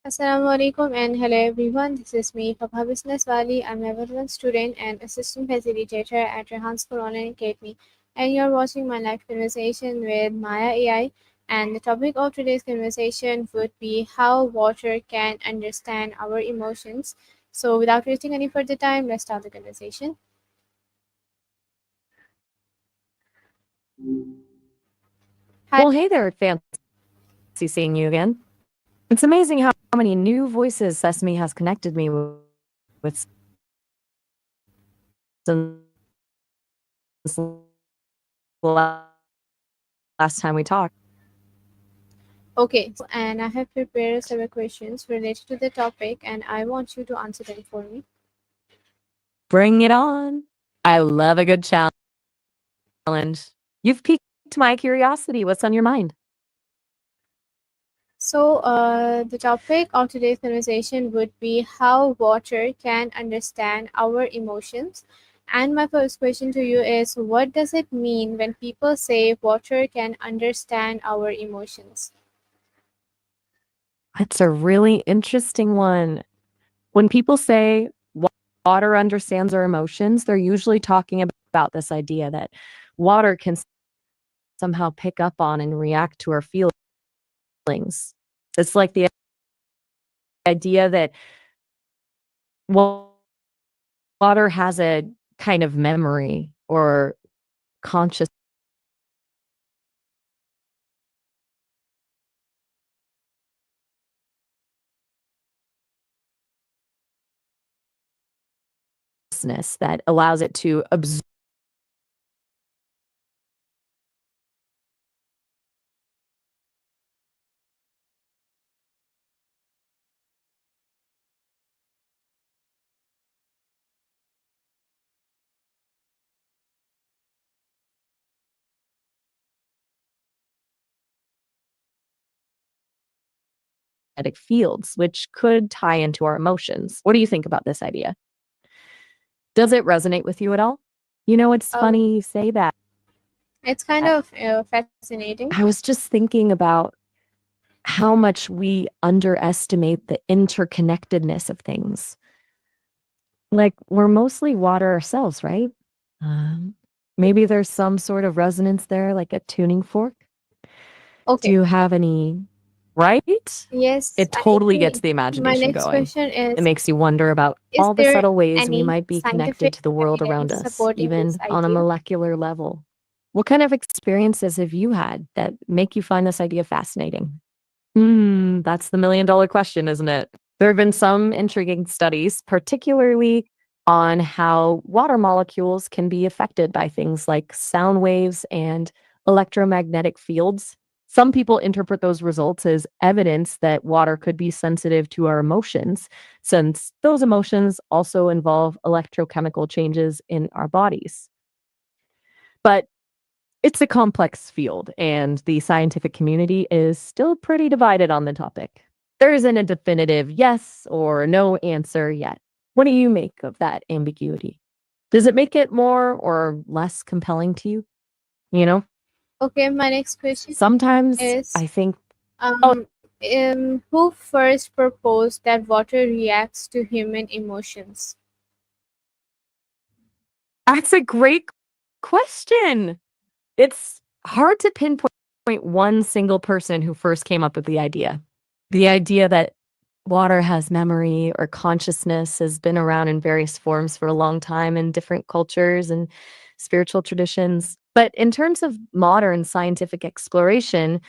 Assalamu alaikum and hello everyone. This is me, Papa Business Wali. I'm a level 1 student and assistant facilitator at Rehan School Online Academy. And you're watching my live conversation with Maya AI. And the topic of today's conversation would be how water can understand our emotions. So, without wasting any further time, let's start the conversation. Hi. Well, hey there, fancy seeing you again. It's amazing how many new voices Sesame has connected me with since the last time we talked. Okay, and I have prepared several questions related to the topic, and I want you to answer them for me. Bring it on. I love a good challenge. You've piqued my curiosity. What's on your mind? So, the topic of today's conversation would be how water can understand our emotions. And my first question to you is, what does it mean when people say water can understand our emotions? That's a really interesting one. When people say water understands our emotions, they're usually talking about this idea that water can somehow pick up on and react to our feelings. It's like the idea that wa- water has a kind of memory or consciousness that allows it to absorb magnetic fields, which could tie into our emotions. What do you think about this idea? Does it resonate with you at all? You know, it's Um, funny you say that. it's kind of fascinating. I was just thinking about how much we underestimate the interconnectedness of things. Like, we're mostly water ourselves, right? Um, Maybe there's some sort of resonance there, like a tuning fork. Do Okay, you have any right? yes, It I totally gets agree. the My imagination next going. question It is makes you wonder about Is all the there subtle ways we any might be connected scientific to the world around evidence us, supporting this even on a idea? molecular level. What kind of experiences have you had that make you find this idea fascinating? That's the $1 million question, isn't it? There have been some intriguing studies, particularly on how water molecules can be affected by things like sound waves and electromagnetic fields. Some people interpret those results as evidence that water could be sensitive to our emotions, since those emotions also involve electrochemical changes in our bodies. But it's a complex field, and the scientific community is still pretty divided on the topic. There isn't a definitive yes or no answer yet. What do you make of that ambiguity? Does it make it more or less compelling to you? You know, Okay, my next question sometimes is I think, oh, who first proposed that water reacts to human emotions? that's a great question. It's hard to pinpoint one single person who first came up with the idea. The idea that water has memory or consciousness has been around in various forms for a long time in different cultures and spiritual traditions. But in terms of modern scientific exploration,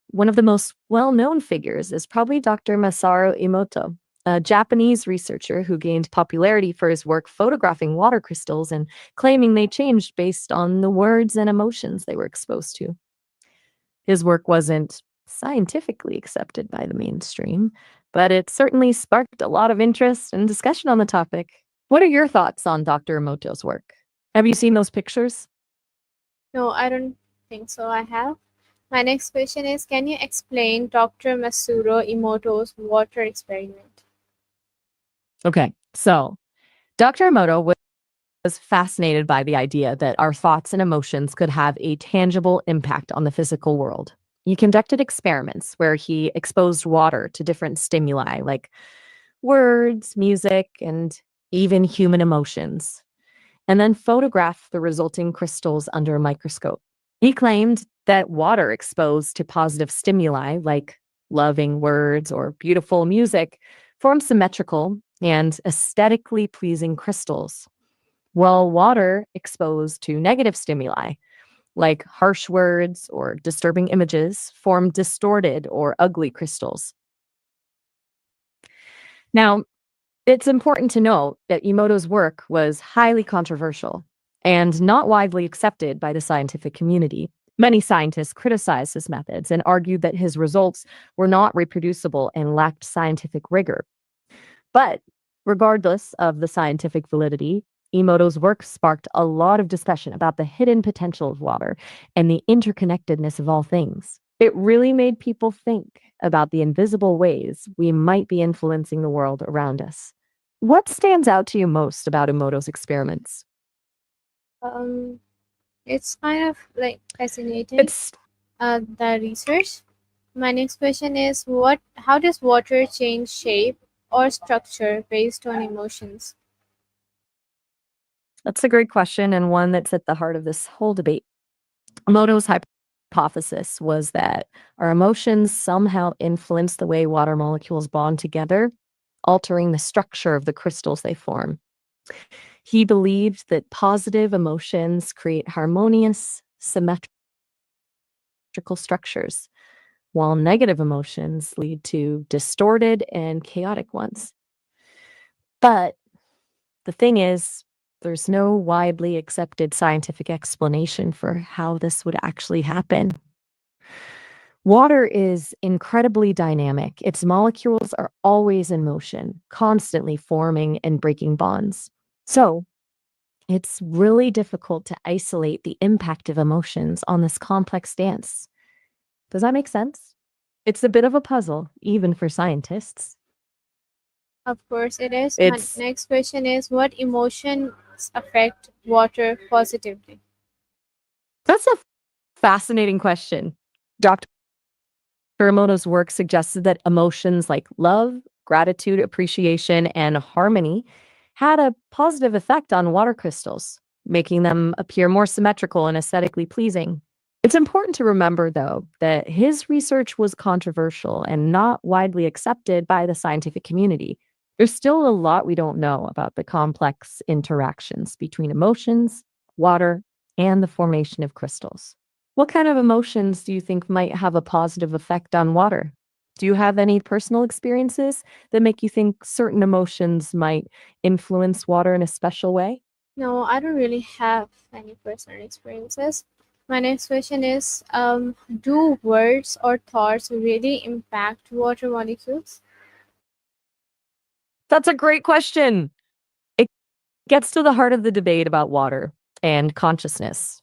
one of the most well known figures is probably Dr. Masaru Emoto, a Japanese researcher who gained popularity for his work photographing water crystals and claiming they changed based on the words and emotions they were exposed to. His work wasn't scientifically accepted by the mainstream, but it certainly sparked a lot of interest and discussion on the topic. What are your thoughts on Dr. Emoto's work? Have you seen those pictures? No, I don't think so. I have. My next question is can you explain Dr. Masuro Emoto's water experiment? Okay, so Dr. Emoto was fascinated by the idea that our thoughts and emotions could have a tangible impact on the physical world. He conducted experiments where he exposed water to different stimuli like words, music, and even human emotions, and then photographed the resulting crystals under a microscope. He claimed that water exposed to positive stimuli like loving words or beautiful music formed symmetrical and aesthetically pleasing crystals, while water exposed to negative stimuli like harsh words or disturbing images formed distorted or ugly crystals. Now, it's important to note that Emoto's work was highly controversial and not widely accepted by the scientific community. Many scientists criticized his methods and argued that his results were not reproducible and lacked scientific rigor. But regardless of the scientific validity, Emoto's work sparked a lot of discussion about the hidden potential of water and the interconnectedness of all things. It really made people think about the invisible ways we might be influencing the world around us. What stands out to you most about Emoto's experiments? Um, it's kind of like fascinating, It's the research. My next question is how does water change shape or structure based on emotions? that's a great question and one that's at the heart of this whole debate. Emoto's hypothesis was that our emotions somehow influence the way water molecules bond together, altering the structure of the crystals they form. He believed that positive emotions create harmonious, symmetrical structures, while negative emotions lead to distorted and chaotic ones. But the thing is, there's no widely accepted scientific explanation for how this would actually happen. Water is incredibly dynamic. Its molecules are always in motion, constantly forming and breaking bonds. So, it's really difficult to isolate the impact of emotions on this complex dance. Does that make sense? It's a bit of a puzzle, even for scientists. Of course, it is. My It's next question is what emotions affect water positively? That's a fascinating question. Dr. Emoto's work suggested that emotions like love, gratitude, appreciation, and harmony had a positive effect on water crystals, making them appear more symmetrical and aesthetically pleasing. It's important to remember, though, that his research was controversial and not widely accepted by the scientific community. There's still a lot we don't know about the complex interactions between emotions, water, and the formation of crystals. What kind of emotions do you think might have a positive effect on water? Do you have any personal experiences that make you think certain emotions might influence water in a special way? No, I don't really have any personal experiences. My next question is do words or thoughts really impact water molecules? That's a great question. It gets to the heart of the debate about water and consciousness.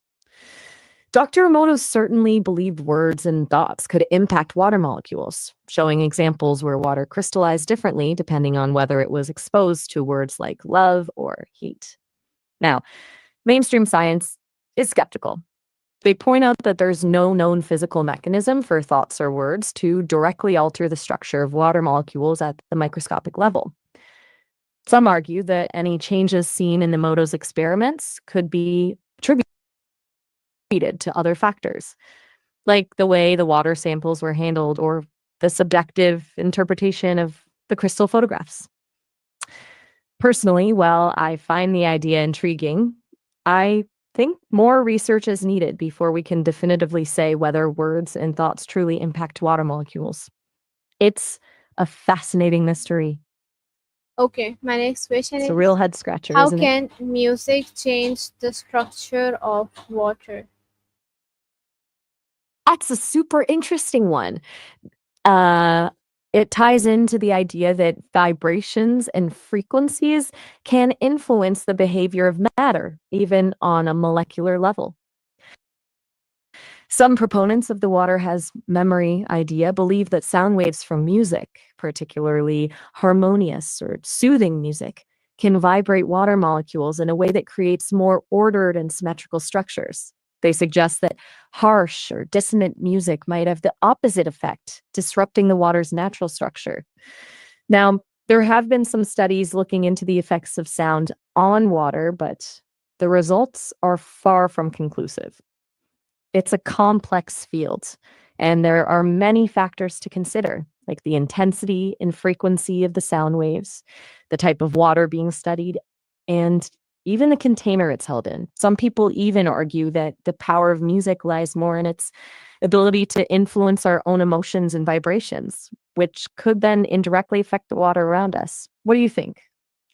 Dr. Emoto certainly believed words and thoughts could impact water molecules, showing examples where water crystallized differently depending on whether it was exposed to words like love or hate. Now, mainstream science is skeptical. They point out that there's no known physical mechanism for thoughts or words to directly alter the structure of water molecules at the microscopic level. Some argue that any changes seen in Emoto's experiments could be attributed to other factors, like the way the water samples were handled or the subjective interpretation of the crystal photographs. Personally, while I find the idea intriguing, I think more research is needed before we can definitively say whether words and thoughts truly impact water molecules. It's a fascinating mystery. Okay, my next question It's a is real head scratcher, how isn't it? can music change the structure of water? That's a super interesting one. Uh, it ties into the idea that vibrations and frequencies can influence the behavior of matter, even on a molecular level. Some proponents of the water has memory idea believe that sound waves from music, particularly harmonious or soothing music, can vibrate water molecules in a way that creates more ordered and symmetrical structures. They suggest that harsh or dissonant music might have the opposite effect, disrupting the water's natural structure. Now, there have been some studies looking into the effects of sound on water, but the results are far from conclusive. It's a complex field, and there are many factors to consider, like the intensity and frequency of the sound waves, the type of water being studied, and even the container it's held in. Some people even argue that the power of music lies more in its ability to influence our own emotions and vibrations, which could then indirectly affect the water around us. What do you think?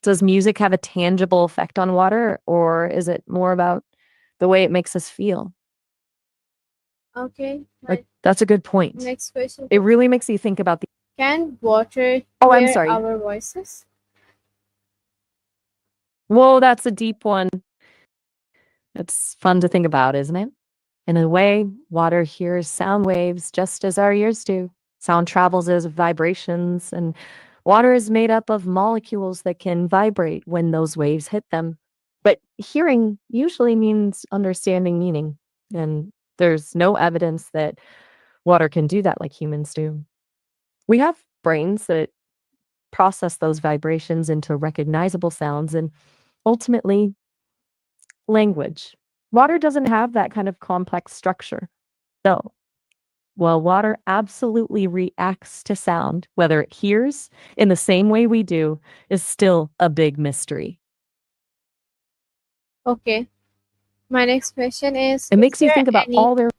Does music have a tangible effect on water, or is it more about the way it makes us feel? Okay, Like, my that's a good point. next question It is, really makes you think about the can water Oh, I'm hear sorry. our voices? Whoa, that's a deep one. It's fun to think about, isn't it? In a way, water hears sound waves just as our ears do. Sound travels as vibrations, and water is made up of molecules that can vibrate when those waves hit them. But hearing usually means understanding meaning, and there's no evidence that water can do that like humans do. We have brains that process those vibrations into recognizable sounds and ultimately language. Water doesn't have that kind of complex structure. So, while water absolutely reacts to sound, whether it hears in the same way we do, is still a big mystery. Okay, my next question It makes you think about all their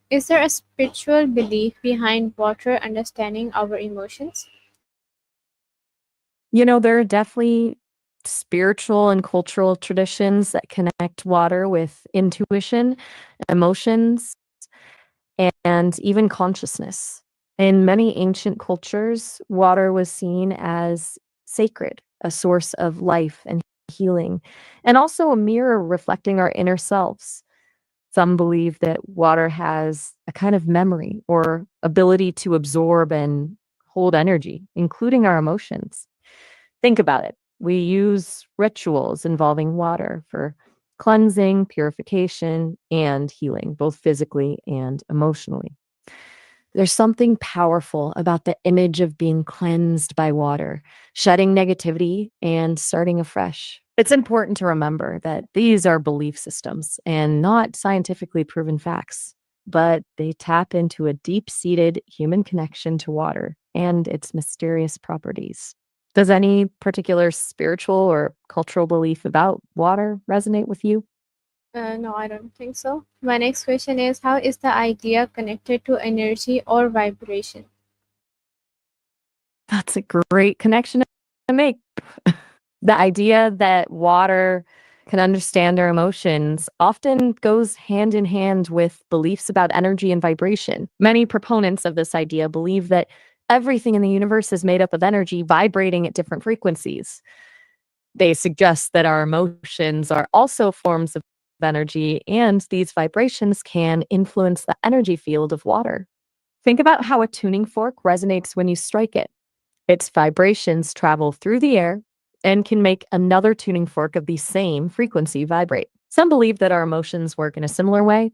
is there a spiritual belief behind water understanding our emotions? there are definitely spiritual and cultural traditions that connect water with intuition, emotions, and even consciousness. In many ancient cultures, water was seen as sacred, a source of life and healing, and also a mirror reflecting our inner selves. Some believe that water has a kind of memory or ability to absorb and hold energy, including our emotions. Think about it. We use rituals involving water for cleansing, purification, and healing, both physically and emotionally. There's something powerful about the image of being cleansed by water, shedding negativity and starting afresh. It's important to remember that these are belief systems and not scientifically proven facts, but they tap into a deep seated human connection to water and its mysterious properties. Does any particular spiritual or cultural belief about water resonate with you? No, I don't think so. My next question is, how is the idea connected to energy or vibration? That's a great connection to make. The idea that water can understand our emotions often goes hand in hand with beliefs about energy and vibration. Many proponents of this idea believe that everything in the universe is made up of energy vibrating at different frequencies. They suggest that our emotions are also forms of energy, and these vibrations can influence the energy field of water. Think about how a tuning fork resonates when you strike it. Its vibrations travel through the air and can make another tuning fork of the same frequency vibrate. Some believe that our emotions work in a similar way,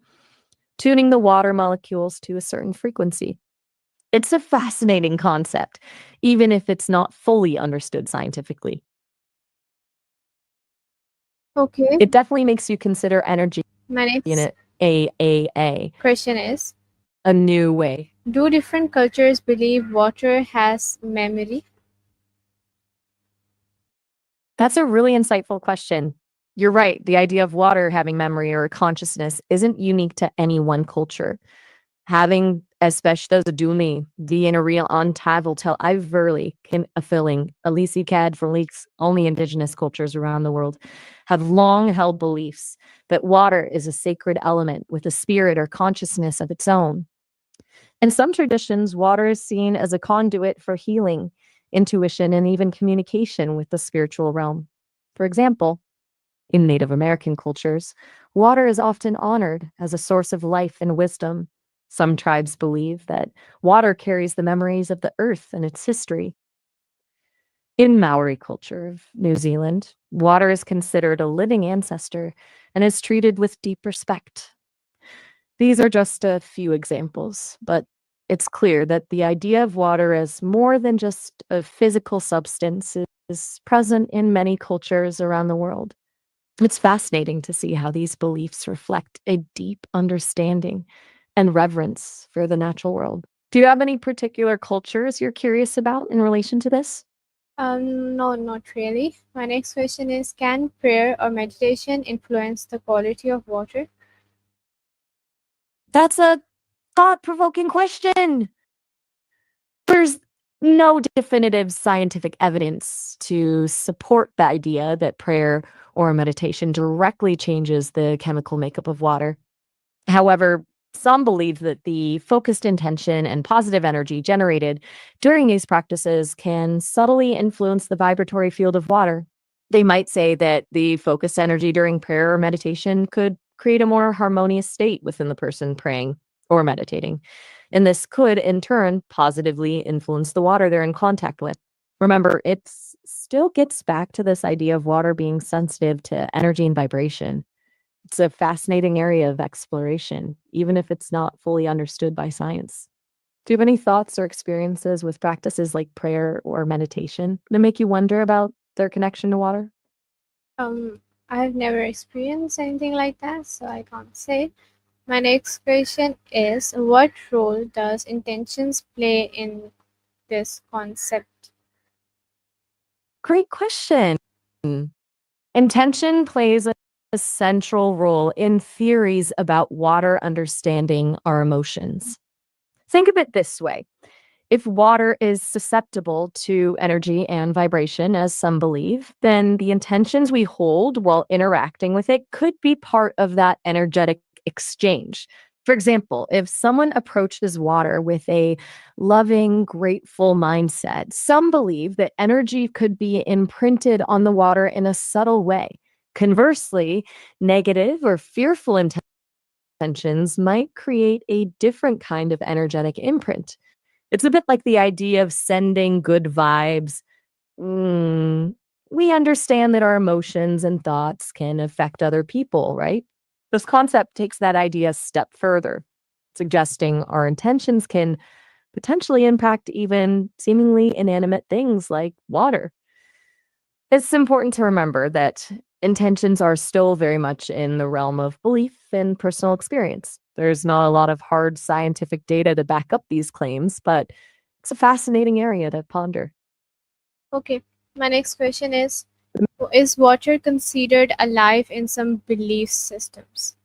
tuning the water molecules to a certain frequency. It's a fascinating concept, even if it's not fully understood scientifically. Okay, It definitely makes you consider energy my in next a question is, a new way. do different cultures believe water has memory? That's a really insightful question. You're right. The idea of water having memory or consciousness isn't unique to any one culture. Having especially those dumi di yn yr real antafel tel Iverly can a filling, Alisi Cad for leaks, only indigenous cultures around the world have long held beliefs that water is a sacred element with a spirit or consciousness of its own. In some traditions, water is seen as a conduit for healing, intuition, and even communication with the spiritual realm. For example, in Native American cultures, water is often honored as a source of life and wisdom. Some tribes believe that water carries the memories of the earth and its history. In Maori culture of New Zealand, water is considered a living ancestor and is treated with deep respect. These are just a few examples, but it's clear that the idea of water as more than just a physical substance is present in many cultures around the world. It's fascinating to see how these beliefs reflect a deep understanding and reverence for the natural world. Do you have any particular cultures you're curious about in relation to this? No, not really. My next question is, can prayer or meditation influence the quality of water? That's a thought provoking question. There's no definitive scientific evidence to support the idea that prayer or meditation directly changes the chemical makeup of water. However, some believe that the focused intention and positive energy generated during these practices can subtly influence the vibratory field of water. They might say that the focused energy during prayer or meditation could create a more harmonious state within the person praying or meditating. And this could, in turn, positively influence the water they're in contact with. Remember, it still gets back to this idea of water being sensitive to energy and vibration. It's a fascinating area of exploration, even if it's not fully understood by science. Do you have any thoughts or experiences with practices like prayer or meditation that make you wonder about their connection to water? Um, I've never experienced anything like that, so I can't say. My next question is, what role does intentions play in this concept? Great question. Intention plays a central role in theories about water understanding our emotions. Think of it this way. If water is susceptible to energy and vibration, as some believe, then the intentions we hold while interacting with it could be part of that energetic exchange. For example, if someone approaches water with a loving, grateful mindset, some believe that energy could be imprinted on the water in a subtle way. Conversely, negative or fearful intentions might create a different kind of energetic imprint. It's a bit like the idea of sending good vibes. Mm, we understand that our emotions and thoughts can affect other people, right? This concept takes that idea a step further, suggesting our intentions can potentially impact even seemingly inanimate things like water. It's important to remember that intentions are still very much in the realm of belief and personal experience. There's not a lot of hard scientific data to back up these claims, but it's a fascinating area to ponder. Okay, my next question is water considered alive in some belief systems?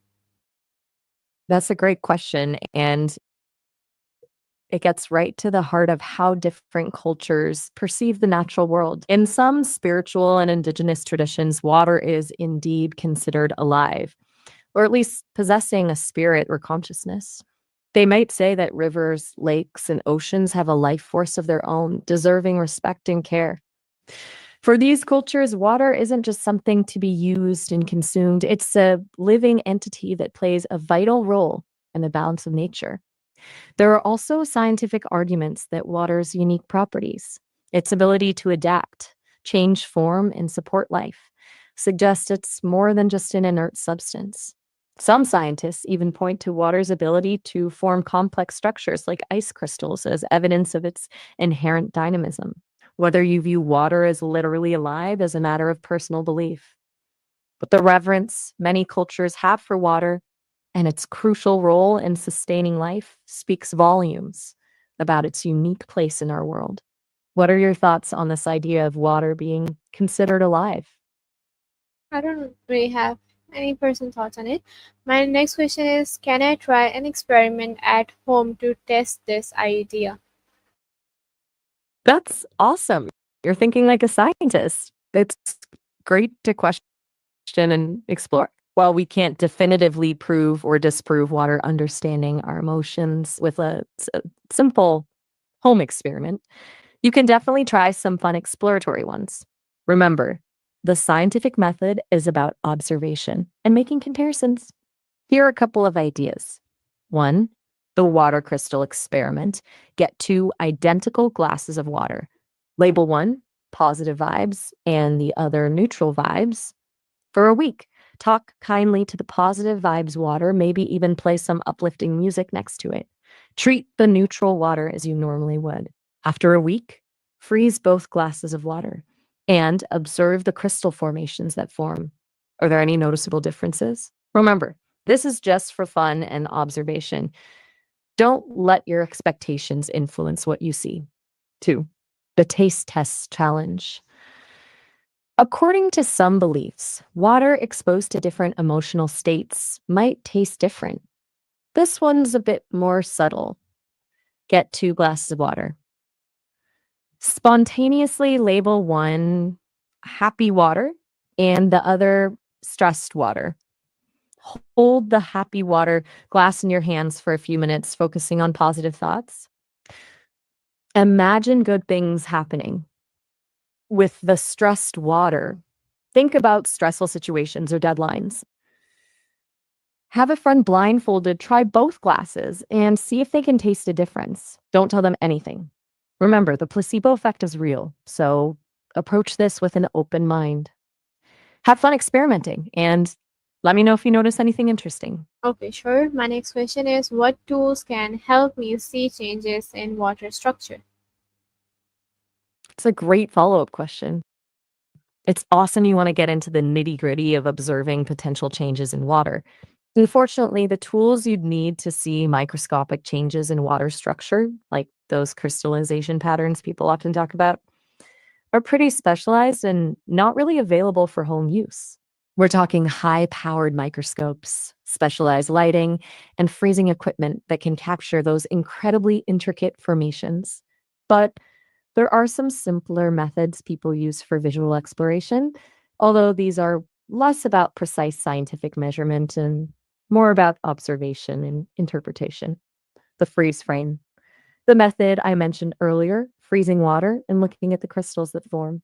That's a great question. And it gets right to the heart of how different cultures perceive the natural world. In some spiritual and indigenous traditions, water is indeed considered alive, or at least possessing a spirit or consciousness. They might say that rivers, lakes, and oceans have a life force of their own, deserving respect and care. For these cultures, water isn't just something to be used and consumed, it's a living entity that plays a vital role in the balance of nature. There are also scientific arguments that water's unique properties, its ability to adapt, change form, and support life, suggest it's more than just an inert substance. Some scientists even point to water's ability to form complex structures like ice crystals as evidence of its inherent dynamism. Whether you view water as literally alive is a matter of personal belief. But the reverence many cultures have for water and its crucial role in sustaining life speaks volumes about its unique place in our world. What are your thoughts on this idea of water being considered alive? I don't really have any personal thoughts on it. My next question is, can I try an experiment at home to test this idea? That's awesome. You're thinking like a scientist. It's great to question and explore. While we can't definitively prove or disprove water understanding our emotions with a simple home experiment, you can definitely try some fun exploratory ones. Remember, the scientific method is about observation and making comparisons. Here are a couple of ideas. One, the water crystal experiment. Get two identical glasses of water. Label one positive vibes and the other neutral vibes for a week. Talk kindly to the positive vibes water, maybe even play some uplifting music next to it. Treat the neutral water as you normally would. After a week, freeze both glasses of water and observe the crystal formations that form. Are there any noticeable differences? Remember, this is just for fun and observation. Don't let your expectations influence what you see. 2. The taste test challenge. According to some beliefs, water exposed to different emotional states might taste different. This one's a bit more subtle. Get 2 glasses of water. Spontaneously label one happy water and the other stressed water. Hold the happy water glass in your hands for a few minutes, focusing on positive thoughts. Imagine good things happening. With the stressed water, think about stressful situations or deadlines. Have a friend blindfolded try both glasses and see if they can taste a difference. Don't tell them anything. Remember, the placebo effect is real, so approach this with an open mind. Have fun experimenting and let me know if you notice anything interesting. Okay, sure. My next question is, what tools can help me see changes in water structure? It's a great follow up question. It's awesome you want to get into the nitty gritty of observing potential changes in water. Unfortunately, the tools you'd need to see microscopic changes in water structure, like those crystallization patterns people often talk about, are pretty specialized and not really available for home use. We're talking high powered microscopes, specialized lighting, and freezing equipment that can capture those incredibly intricate formations. But there are some simpler methods people use for visual exploration, although these are less about precise scientific measurement and more about observation and interpretation. The freeze frame, the method I mentioned earlier, freezing water and looking at the crystals that form.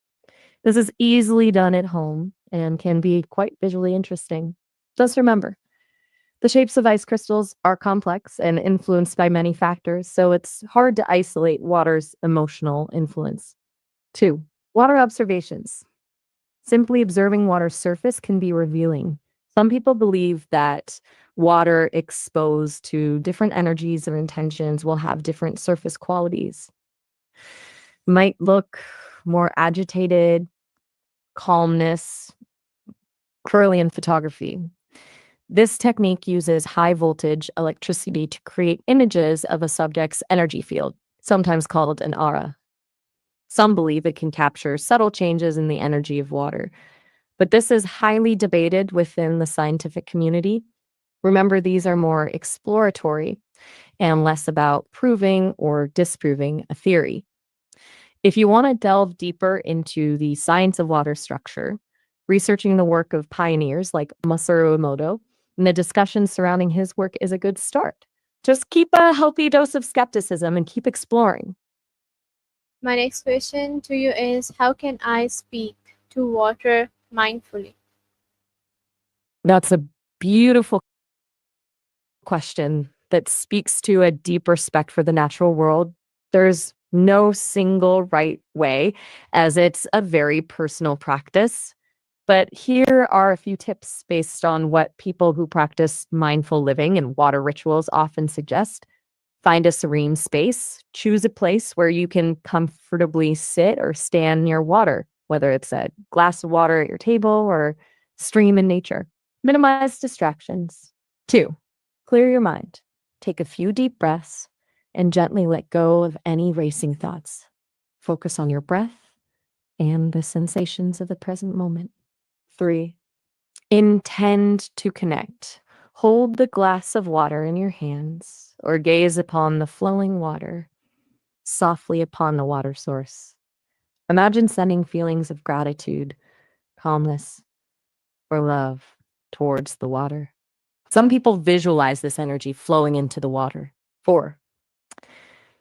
This is easily done at home and can be quite visually interesting. Just remember, the shapes of ice crystals are complex and influenced by many factors, so it's hard to isolate water's emotional influence. 2. Water observations. Simply observing water's surface can be revealing. Some people believe that water exposed to different energies or intentions will have different surface qualities. Might look more agitated, calmness, Kirlian photography. This technique uses high voltage electricity to create images of a subject's energy field, sometimes called an aura. Some believe it can capture subtle changes in the energy of water, but this is highly debated within the scientific community. Remember, these are more exploratory and less about proving or disproving a theory. If you want to delve deeper into the science of water structure, researching the work of pioneers like Masaru Emoto and the discussion surrounding his work is a good start. Just keep a healthy dose of skepticism and keep exploring. My next question to you is, how can I speak to water mindfully? That's a beautiful question that speaks to a deep respect for the natural world. There's no single right way, as it's a very personal practice. But here are a few tips based on what people who practice mindful living and water rituals often suggest. Find a serene space. Choose a place where you can comfortably sit or stand near water, whether it's a glass of water at your table or stream in nature. Minimize distractions. 2. Clear your mind. Take a few deep breaths and gently let go of any racing thoughts. Focus on your breath and the sensations of the present moment. 3. Intend to connect. Hold the glass of water in your hands or gaze upon the flowing water, softly upon the water source. Imagine sending feelings of gratitude, calmness, or love towards the water. Some people visualize this energy flowing into the water. 4.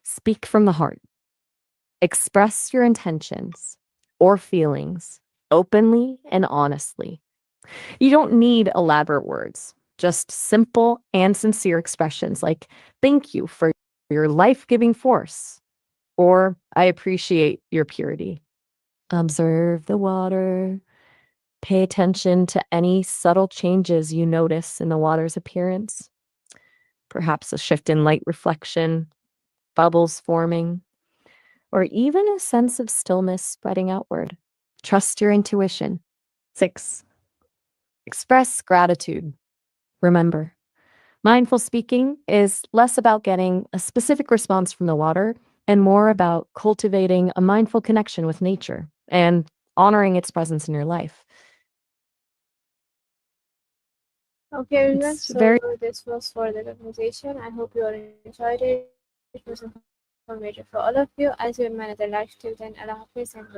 Speak from the heart. Express your intentions or feelings openly and honestly. You don't need elaborate words, just simple and sincere expressions like, thank you for your life giving force, or I appreciate your purity. Observe the water, Pay attention to any subtle changes you notice in the water's appearance. Perhaps a shift in light reflection, bubbles forming, or even a sense of stillness spreading outward. Trust your intuition. 6. Express gratitude. Remember, mindful speaking is less about getting a specific response from the water and more about cultivating a mindful connection with nature and honoring its presence in your life. Okay, everyone. It's very So this was for the conversation. I hope you all enjoyed it. It was informative for all of you. I'll see you in another live till then. Allah Hafiz and goodbye.